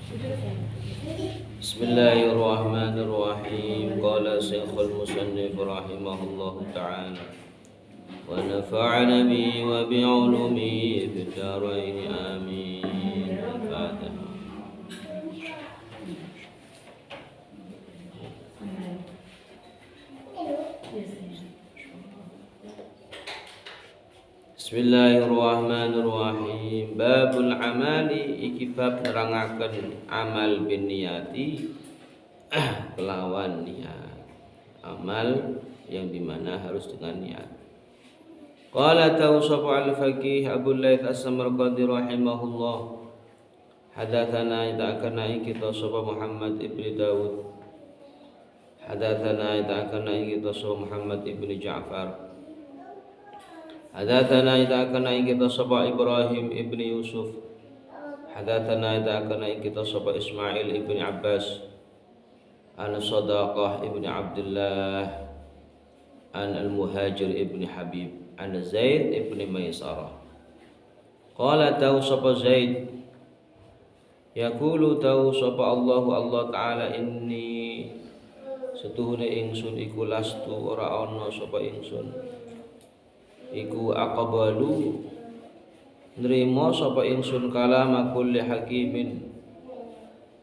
Bismillahirrahmanirrahim. Qala Syekhul Musannif rahimahullahu ta'ala wa nafa'ana bihi wa bi'ulumihi fid dharain amin. Al-Fatihah. Bismillahirrahmanirrahim. Babul amali iki bab nerangaken amal bin niyati kelawan niat. Amal yang dimana harus dengan niat. Qala tawsaf al-faqih Abu Laits As-Samarqandi rahimahullah. Hadatsana ta'akana kita sapa Muhammad ibn Dawud. Hadatsana ta'akana kita sapa Muhammad ibn Ja'far. Hadatsana ta'akana kita sapa Ibrahim ibn Yusuf. Hadatsana ta'akana kita sapa Ismail ibn Abbas. An Sadaqah ibn Abdullah. An Al-Muhajir ibn Habib. An Zaid ibn Maisarah. Qala tahu sapa Zaid. Yaqulu tahu sapa Allah Ta'ala inni setuhune ingsun iku lastu ora ana sapa ingsun. Iku aqbalu nrimo sapa ingsun kalama kulli hakimin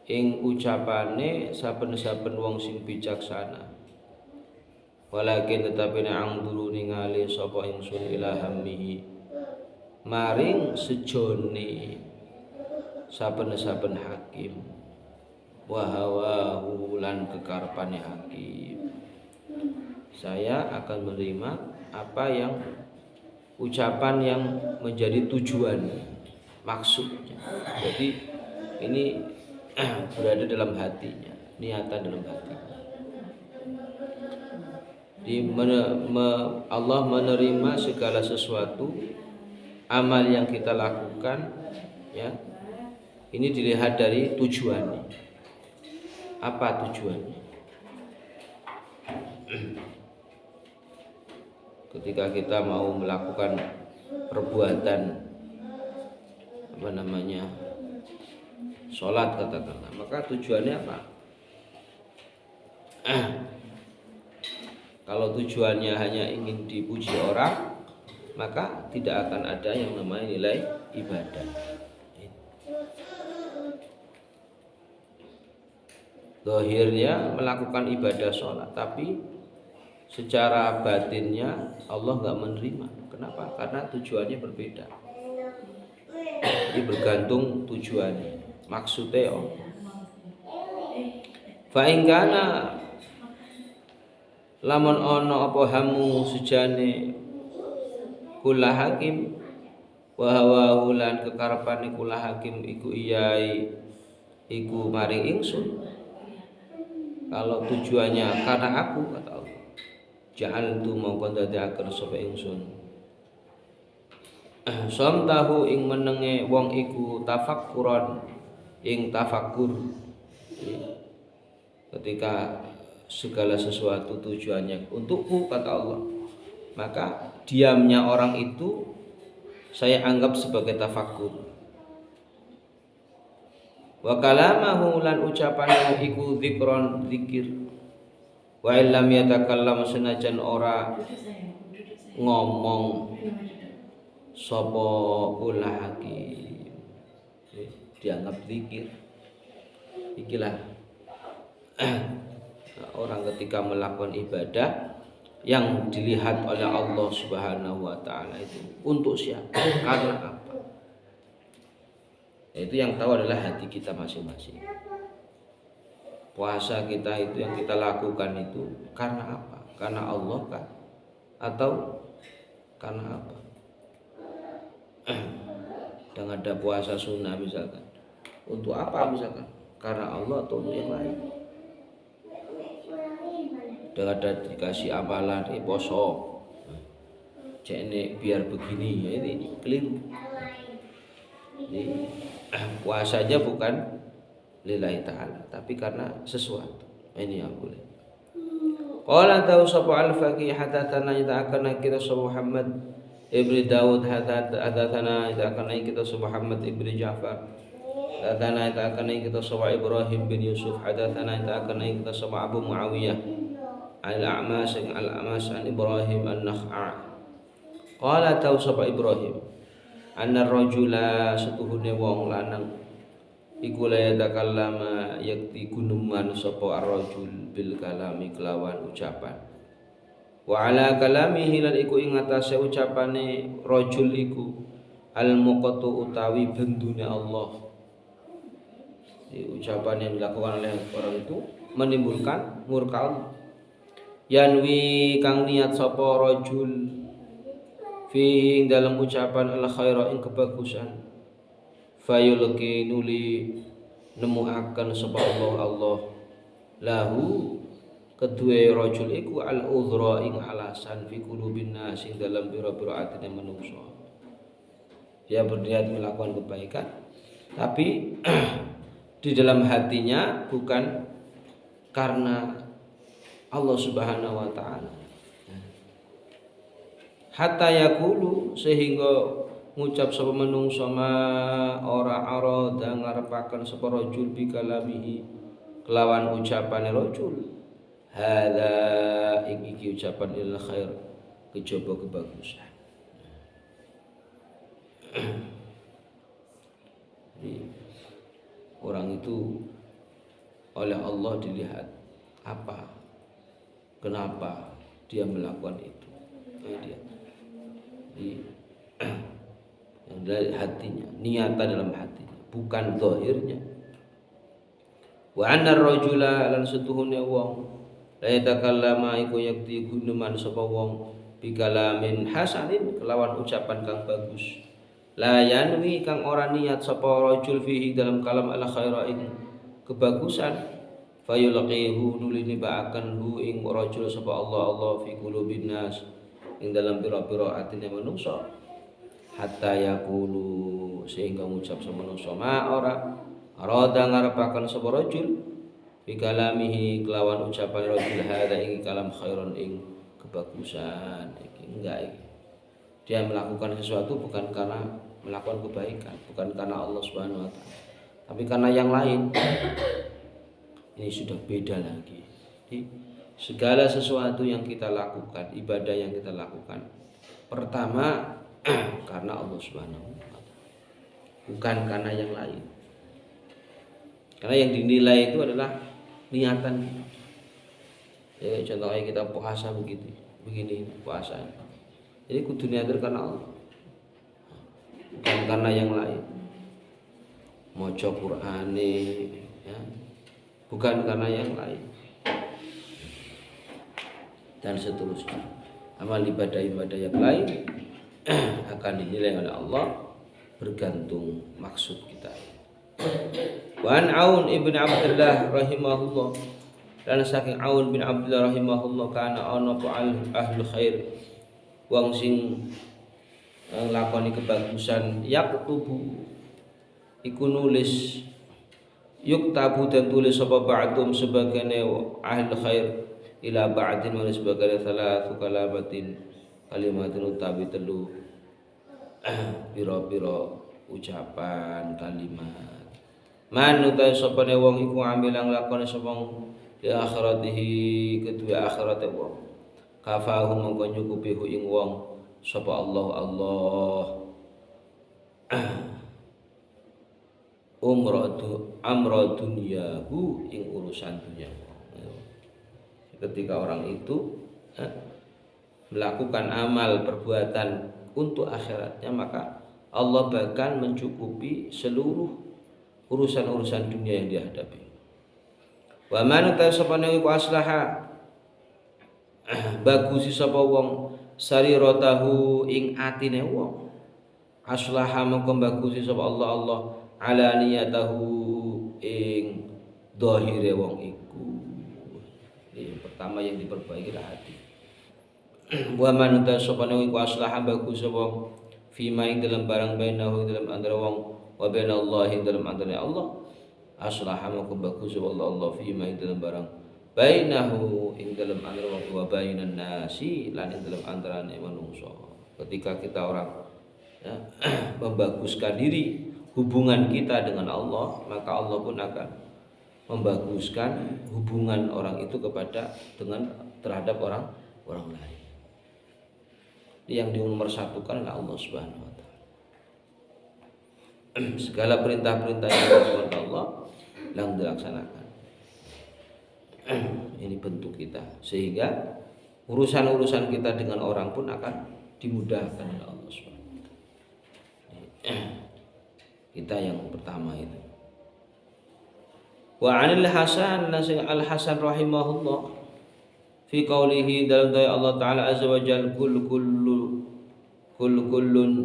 ing ucapane saben-saben wong sing bijaksana. Walakin tetapi angduru ningali sapa ingsun ilahamihi maring sejone saben-saben hakim wa hawahu lan kekarepane hakim. Saya akan menerima apa yang ucapan yang menjadi tujuan maksudnya. Jadi ini berada dalam hatinya, niatan dalam hati. Allah menerima segala sesuatu amal yang kita lakukan, ya. Ini dilihat dari tujuannya. Apa tujuannya? Ketika kita mau melakukan perbuatan sholat katakanlah, maka tujuannya apa? Kalau tujuannya hanya ingin dipuji orang, maka tidak akan ada yang namanya nilai ibadah. Zahirnya melakukan ibadah sholat, tapi secara batinnya Allah nggak menerima. Kenapa? Karena tujuannya berbeda. Jadi bergantung tujuannya, maksudnya Allah. Fa in kana lamun ana apa hamu sejane kula hakim wa hawa lan kekarepane kula hakim iku iyai iku maring ingsun. Kalau tujuannya karena aku, kata Allah, ja'altu mongko dadiaken sapa ingsun samtahu ing menenge wong iku tafakkuran ing tafakkur. Ketika segala sesuatu tujuannya untukku, kata Allah, maka diamnya orang itu saya anggap sebagai tafakkur. Wa kalamahu lan ucapan iku dzikron zikir. Wa illam yatakallam senajan ora ngomong sapa kula hakim dianggap zikir. Ikilah orang ketika melakukan ibadah yang dilihat oleh Allah Subhanahu wa taala itu untuk siapa? Karena apa? Itu yang tahu adalah hati kita masing-masing. Puasa kita itu yang kita lakukan itu karena apa? Karena Allah kah? Atau karena apa? Dan ada puasa sunnah misalkan. Untuk apa misalkan? Karena Allah atau untuk yang lain? Dan ada dikasih amalan poso. Cek ini biar begini, ya ini keliru. Jadi puasa aja bukan lillahi ta'ala, tapi karena sesuatu. Ini yang boleh. Qala tahu sapa al-faqih hadatsana ta'akana kita sapa Muhammad ibn Dawud hadatsana ta'akana kita sapa Muhammad ibn Ja'far Hadatsana ta'akan kita sapa Ibrahim bin Yusuf. Hadatsana ta'akan kita sapa Abu Muawiyah al-A'mash an Ibrahim an-Nakha'i. Qala tau sapa Ibrahim anna rajula satuhune wong lanang iku la yatakallama yakti gunuman sapa ar-rajul bil kalami kelawan ucapan. Wa ala kalamihi lan iku ing atase ucapane rajul iku al-muqatu utawi bendune Allah. Ucapan yang dilakukan oleh orang itu menimbulkan murka Allah. Yanwi kang niat sapa rajul fi dalam ucapan al khaira ing kebagusan fayulqi nuli nemuaken sapa Allah lahu kedue rajul iku al udhra ing alasan fi qulubin nas ing dalam biro-biro atine manungsa. Dia berniat melakukan kebaikan tapi di dalam hatinya bukan karena Allah Subhanahu wa taala. Hatta yaqulu sehingga ngucap sapa manungsa ma ora arada ngarepaken sapa rajul bi kalamihi kelawan ucapane rajul. Hadza iki ucapan il khair kejaba kebagusan. Orang itu oleh Allah dilihat apa, kenapa dia melakukan itu. Dia yang dari hatinya, niatan dalam hatinya, bukan zahirnya. Wa anna ar-rajula lan setuhune wong la yatakallama iku yakti gunuman sapa wong bi kalamin hasanin kelawan ucapan kang bagus. La yanwi kang ora niat sapa rajul fihi dalam kalam al khaira ing kebagusan fayulqihu nulini ba'akan hu ing rajul sapa Allah fi qulubin nas ing dalam pira-pira atine manungsa hatta yaqulu sehingga ngucap sapa manungsa ma ora arada ngarepaken sapa rajul fi kalamihi kelawan ucapan rajul hadza ing kalam khairon ing kebagusan iki enggak iki. Dia melakukan sesuatu bukan karena melakukan kebaikan, bukan karena Allah Subhanahu wa taala, tapi karena yang lain. Ini sudah beda lagi. Jadi, segala sesuatu yang kita lakukan, ibadah yang kita lakukan, pertama karena Allah Subhanahu wa taala, bukan karena yang lain. Karena yang dinilai itu adalah niatan. Ya, contohnya kita puasa begini puasa. Jadi kudu niatur karena Allah, bukan karena yang lain. Maca Qur'ane ya, bukan karena yang lain. Dan seterusnya. Amal ibadah-ibadah yang lain akan dinilai oleh Allah bergantung maksud kita. Wa an Aun ibn Abdullah rahimahullah, dan saking Aun bin Abdullah rahimahullah kana ana ahlu khair wong sing nglakoni kebagusan yaktubu iku nulis yuktabu dan tulis sapa ba'dum sebagane ahli khair ila ba'din wa sebagane salatu kalamatin kalimatun utawi telu pira-pira ucapan kalimat man utawi sapane wong iku amilang lakone sapa di akhiratihi kedua akhirate wong kafahu mongko nyukupi hu ing wong sapa Allah amra dunyahu ing urusan dunia. Ketika orang itu melakukan amal perbuatan untuk akhiratnya, maka Allah bahkan mencukupi seluruh urusan-urusan dunia yang dihadapi. Wa man tasabana iku aslaha bagusi sapa wong sariratahu ing atine wong aslaha mongko bagusi sapa Allah ala niyatahu ing dhahire wong iku. Ini pertama yang diperbaiki adalah hati. Wa man tasabana iku aslaha bagus sapa fima ing dalam barang bainahu dalam antara wong wa bainallahi dalam antara Allah aslaha mongko bagus sapa Allah fima ing dalam barang bainahu ing dalam antara wa bainan nasi lan ing dalam antarane manungsa. Ketika kita orang ya, membaguskan diri hubungan kita dengan Allah, maka Allah pun akan membaguskan hubungan orang itu terhadap orang lain. Yang dinomorsatukan adalah Allah Subhanahu wa taala. Segala perintah-perintah yang dilakukan Allah yang dilaksanakan. Ini bentuk kita, sehingga urusan-urusan kita dengan orang pun akan dimudahkan oleh Allah Subhanahu wa taala. Kita yang pertama itu. Wa 'anil Hasan al-Hasan rahimahullah fi qaulihi dalam daya Allah taala azza wa jalla kullun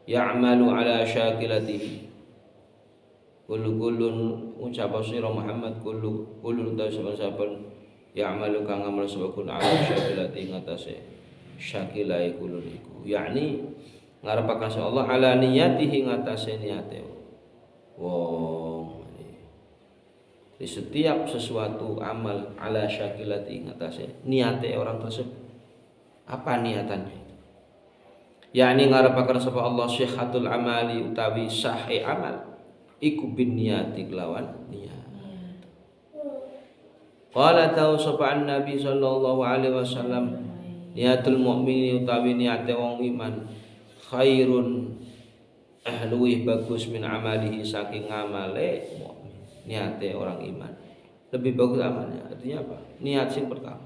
ya'malu ala syakilatihi. Kullun ucap sira Muhammad kullun saben ya'malu kang amal sabakun ala syakilati ngatasé syakilai kullun iku, yakni ngarepaken Allah ala niyatihi ngatasé niate wong. Di setiap sesuatu amal ala syakilati ngatasé niate orang tersebut. Apa niatannya itu? Yakni ngarepaken sapa Allah sihhatul amali utawi sahih amal iku bin niyati kelawan niat. Qala tahu sapa Nabi sallallahu alaihi wasallam niatul mukmini utawi niate wong iman khairun luwih bagus min amalihi saking amale mukmin. Niate orang iman lebih bagus amalnya. Artinya apa? Niat sing pertama.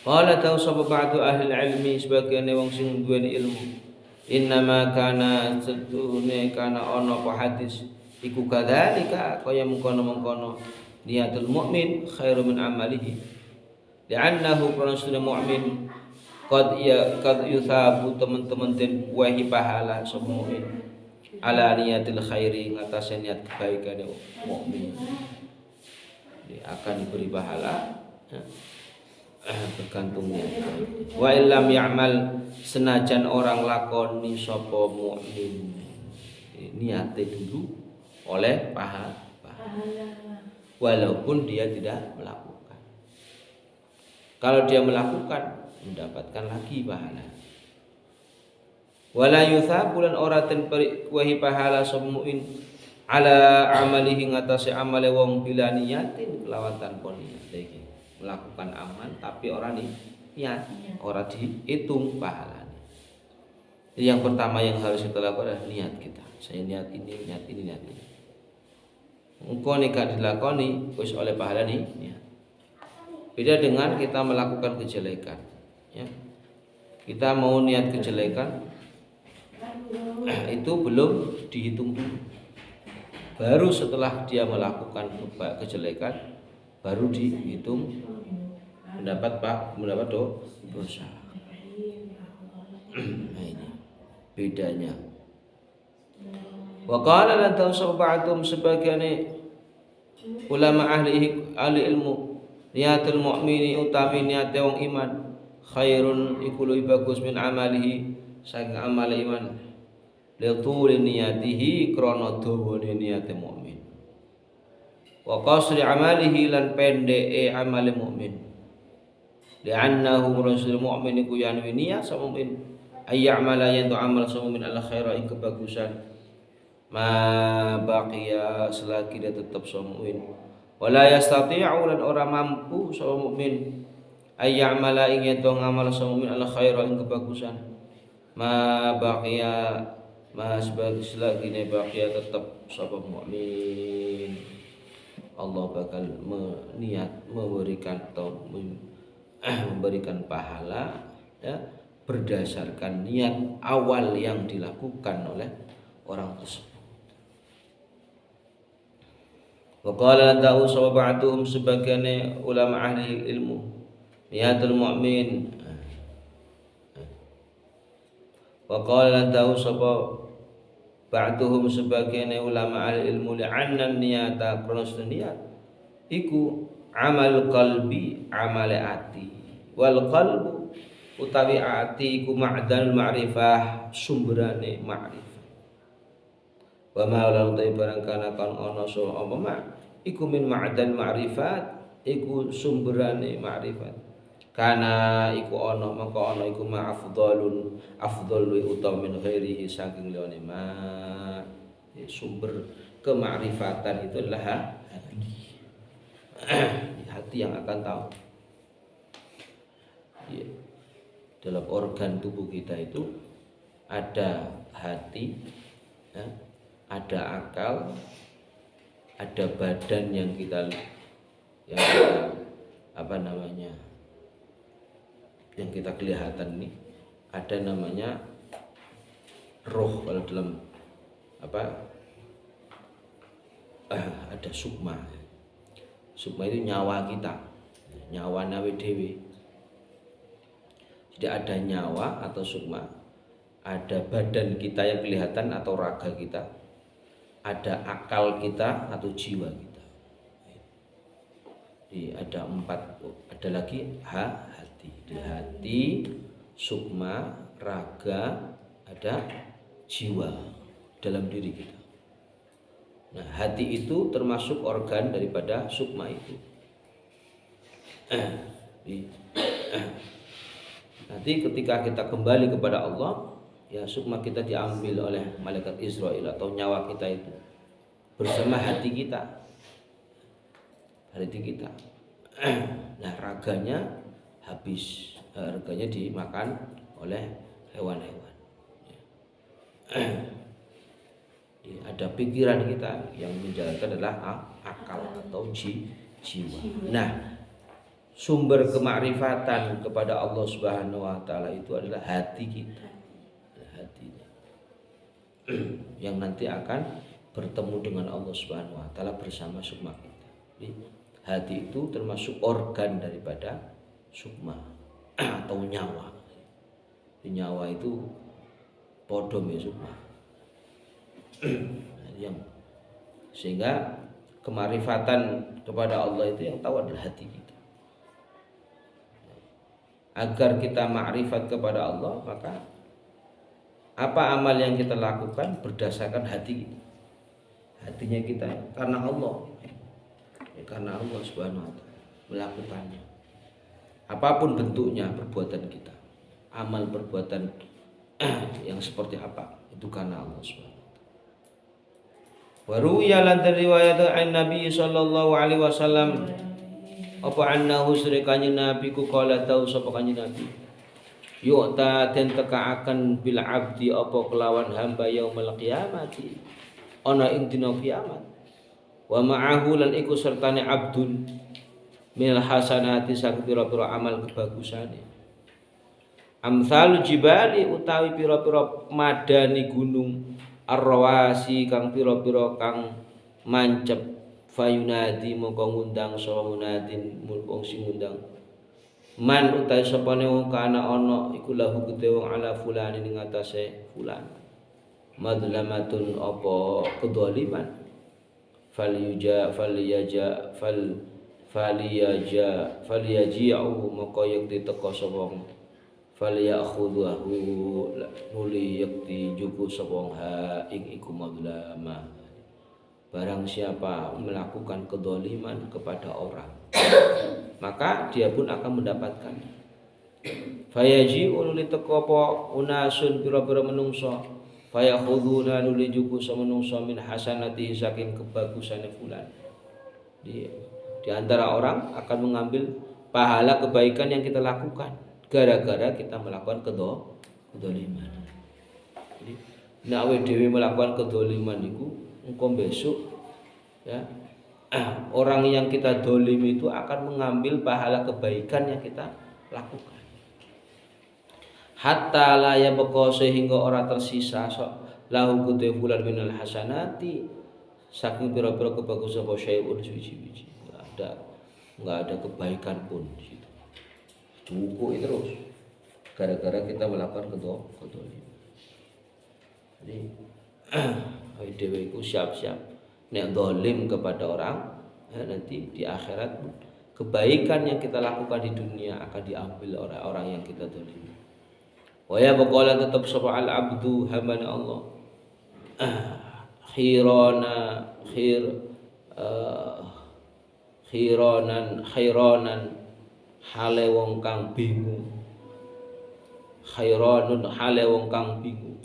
Qala tahu sapa ba'du ahli ilmi sebagian wong sing duweni ilmu innama kana sedune kana ana apa hadis iku kadzalika kaya mengkono-mengkono niatul mukmin khairu min amalihi li'annahu qanasuna mu'min qad yuthabu teman-teman den wahi pahala sapa mukmin ala niatil khairi ngatasé niat kebaikan mukmin akan diberi pahala bergantung niat. Wa illam ya'mal senajan orang lakoni sapa mukmin niate dulu oleh pahala walaupun dia tidak melakukan. Kalau dia melakukan mendapatkan lagi pahala. Wala yuthabu lan ora ten wahi pahala sapa mukmin ala amalihi ngatasé amale wong bila niatin kelawan tanpa niat iki. Melakukan amal tapi orang niat, orang dihitung pahalanya. Jadi yang pertama yang harus kita lakukan adalah niat kita. Saya niat ini, niat ini, niat ini. Engkau nikah dilakoni wis oleh pahala nih. Niat. Beda dengan kita melakukan kejelekan. Ya. Kita mau niat kejelekan, itu belum dihitung dulu. Baru setelah dia melakukan kejelekan baru dihitung mendapat dosa. Nah ini bedanya. Wa qala lan tawsab ba'dhum sebagian ulama ahli ilmu niatul mukmini utami niate wong iman khairun iku luwih bagus min amalihi saking amal iman li tuli niyatihi krana dawane niate mukmin. Wa qasri amalihi lan pendeke amale mukmin. Li'annahu rasul mukmin iku yanwi niat sa mukmin ay ya'mala yantu amal sa mukmin al khaira ing kebagusan ma baqiya selagi dia tetap sa mukmin. Wala yastati'u lan ora mampu sa mukmin ay ya'mala ing yantu ngamal sa mukmin al khaira ing kebagusan ma baqiya ma selagi dia baqiya tetap sa mukmin. Allah bakal memberikan pahala ya, berdasarkan niat awal yang dilakukan oleh orang tersebut. Wa qala ta'u sawabatuhum sebagian ulama ahli ilmu niatul mu'min. Wa qala ta'u ba'duhum sebagian ulama ahli ilmu li'anna niyata kronos niat iku amal qalbi amale ati wal qalbu utawi ati iku ma'danul ma'rifah sumberane ma'rifah wa ma lan barang kana kan ana so apa mak iku min ma'dan ma'rifat iku sumberane ma'rifat Kana iku ana mangko ana iku ma afdalul utawa min ghairihi saking liyane ma sumber kemakrifatan itu adalah hati. Hati yang akan tahu. Ya. Dalam organ tubuh kita itu ada hati, ya, ada akal, ada badan yang kita yang kita kelihatan nih, ada namanya roh kalau dalam ada sukma. Sukma itu nyawa kita, nyawa nawe dewi. Jadi ada nyawa atau sukma, ada badan kita yang kelihatan atau raga kita, ada akal kita atau jiwa kita. Jadi ada 4, ada lagi hati. Di hati, sukma, raga, ada jiwa dalam diri kita. Nah, hati itu termasuk organ daripada sukma itu. Nanti ketika kita kembali kepada Allah, ya sukma kita diambil oleh malaikat Israel atau nyawa kita itu bersama hati kita. Nah, raganya habis, raganya dimakan oleh hewan-hewan. Ada pikiran kita yang menjalankan adalah akal atau jiwa. Nah, sumber kemakrifatan kepada Allah Subhanahu wa taala itu adalah hati kita. Hatinya. Yang nanti akan bertemu dengan Allah Subhanahu wa taala bersama sukma kita. Jadi, hati itu termasuk organ daripada sukma atau nyawa. Nyawa itu podo me sukma. Sehingga kemarifatan kepada Allah itu yang tahu adalah hati kita. Agar kita ma'rifat kepada Allah, maka apa amal yang kita lakukan berdasarkan hati kita. Hatinya kita karena Allah. Karena Allah Subhanahu wa taala melakukannya. Apapun bentuknya perbuatan kita, amal perbuatan yang seperti apa, itu karena Allah Subhanahu wa taala. Wa ruwiya lan riwayat an Nabi sallallahu alaihi wasallam apa annahu sire kanjeng Nabi ku kala tau sapa kanjeng Nabi yu'ta den tekaaken bil abdi apa kelawan hamba yaumul qiyamati ana ing dina kiamat wa ma'ahu lan iku sertane abdun minal hasanati sak pira-pira amal kebagusane amsal jibali utawi pira-pira madani gunung arrawasi kang pira-pira kang mancep fayunadi mongko ngundang sapa munadin wong sing ngundang man utahe sapane wong kana ana iku lahu gede wong ala fulani ning atase fulan madlamatun apa kedzaliman faliyaji'u mongko yekti teka sapa falyakhudhu nuli yakti juku sapa ha ing iku madlama. Barang siapa melakukan kedzaliman kepada orang maka dia pun akan mendapatkan. Fayaji'u nuli teka apa unasun pira-pira menungso fayakhudhuna nuli juku sapa menungso min hasanati saking kebagusane fulan. Di antara orang akan mengambil pahala kebaikan yang kita lakukan gara-gara kita melakukan kedzaliman. Jadi nek awake dhewe melakukan kedzaliman iku engko besok ya orang yang kita dolim itu akan mengambil pahala kebaikan yang kita lakukan. Hatta la yabqa sehingga orang tersisa lahu kutu fulan minal hasanati saking pira-pira kebagusan apa syai'un suci-suci. Enggak ada kebaikan pun di situ. Cukup terus gara-gara kita melakukan kedzaliman. Jadi dewe iku siap-siap nek zalim kepada orang ya, nanti di akhirat kebaikan yang kita lakukan di dunia akan diambil oleh orang yang kita zalimi. Wa ya baqala tetap sapa al abdu hamana Allah khiranan hale wong kang bingung, khairanun hale wong kang bingung,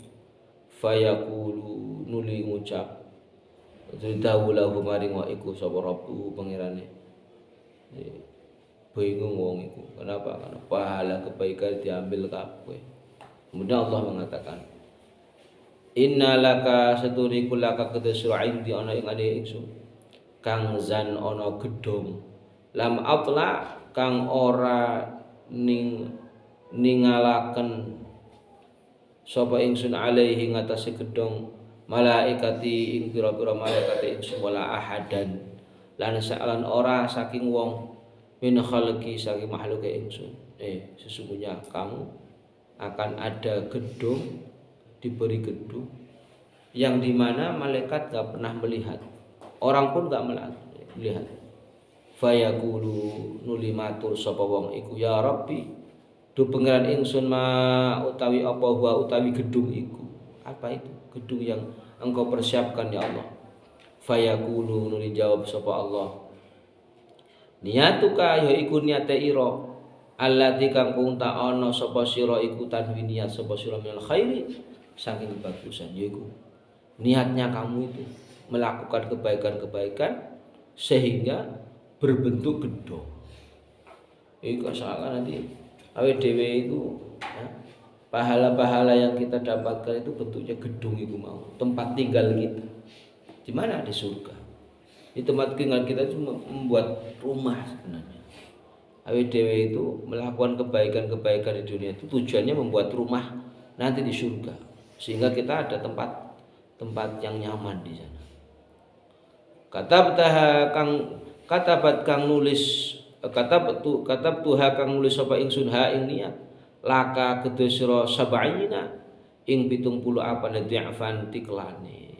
fayaqulu nuli ngucap dawuh maring wa iku sapa rabbu pangirane. Bingung wong iku. Kenapa? Karena pahala kebaikan diambil kabeh. Kemudian Allah mengatakan, Inna laka saturiku laka kedesru indi ana ing ade ingsun. Kang zan ana gedhong. Lam atla kang ora ningalaken sapa ingsun alaihi ngatasi gedhong malaikati ing pira-pira malaikat ingsun wala ahadan lan sa'lan ora saking wong min khalqi saking makhluk ingsun. Sesungguhnya kamu akan ada gedung, diberi gedung yang dimana malaikat gak pernah melihat, orang pun gak melihat. Fayaqulu nuli matur sapa wong iku ya Rabbi du pangeran ingsun ma utawi apa wa utawi gedung iku. Apa itu gedung yang engkau persiapkan ya Allah? Fayaqulu nuli jawab sapa Allah, niatuka yaiku niate ira allati kang kunta ana sapa sira iku tanwi niat sapa sira minal khairi saking kebagusan, yaiku niatnya kamu itu melakukan kebaikan-kebaikan sehingga berbentuk gedung. Iku salah nanti awake dhewe itu ya, pahala-pahala yang kita dapatkan itu bentuknya gedung itu mau tempat tinggal kita. Di mana? Di surga. Di tempat tinggal kita itu membuat rumah sebenarnya. Awake dhewe itu melakukan kebaikan-kebaikan di dunia itu tujuannya membuat rumah nanti di surga, sehingga kita ada tempat yang nyaman di sana. Katabat kang nulis kang nulis sapa ingsun ha ing niat laka kedesra sab'ina ing 70 apa di'fan tiklane.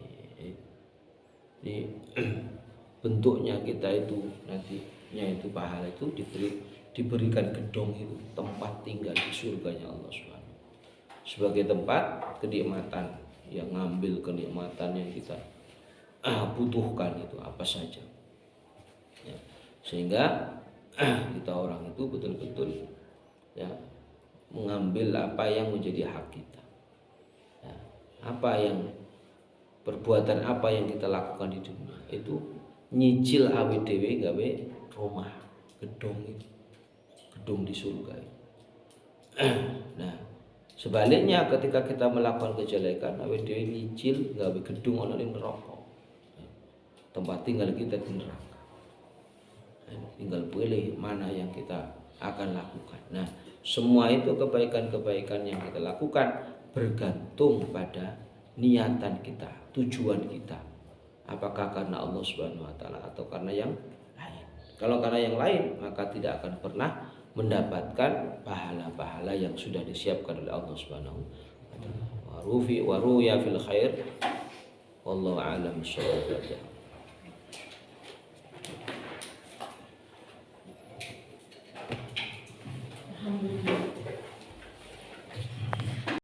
Di bentuknya kita itu nantinya itu pahala itu diberikan gedung itu tempat tinggal di surganya Allah Subhanahu sebagai tempat kenikmatan yang ngambil kenikmatan yang kita butuhkan itu apa saja ya, sehingga kita orang itu betul-betul ya mengambil apa yang menjadi hak kita ya, apa yang perbuatan apa yang kita lakukan di dunia itu nyicil awake dhewe gawe rumah gedung itu gedung di surga itu. Nah sebaliknya ketika kita melakukan kejelekan awake dhewe nyicil gawe gedung ana ning neraka tempat tinggal kita di neraka. Tinggal pilih mana yang kita akan lakukan. Nah semua itu kebaikan-kebaikan yang kita lakukan bergantung pada niatan kita, tujuan kita. Apakah karena Allah Subhanahu wa taala atau karena yang lain? Kalau karena yang lain maka tidak akan pernah mendapatkan pahala-pahala yang sudah disiapkan oleh Allah Subhanahu wa taala. Wa ruya fil khair wallahu a'lam bishawab.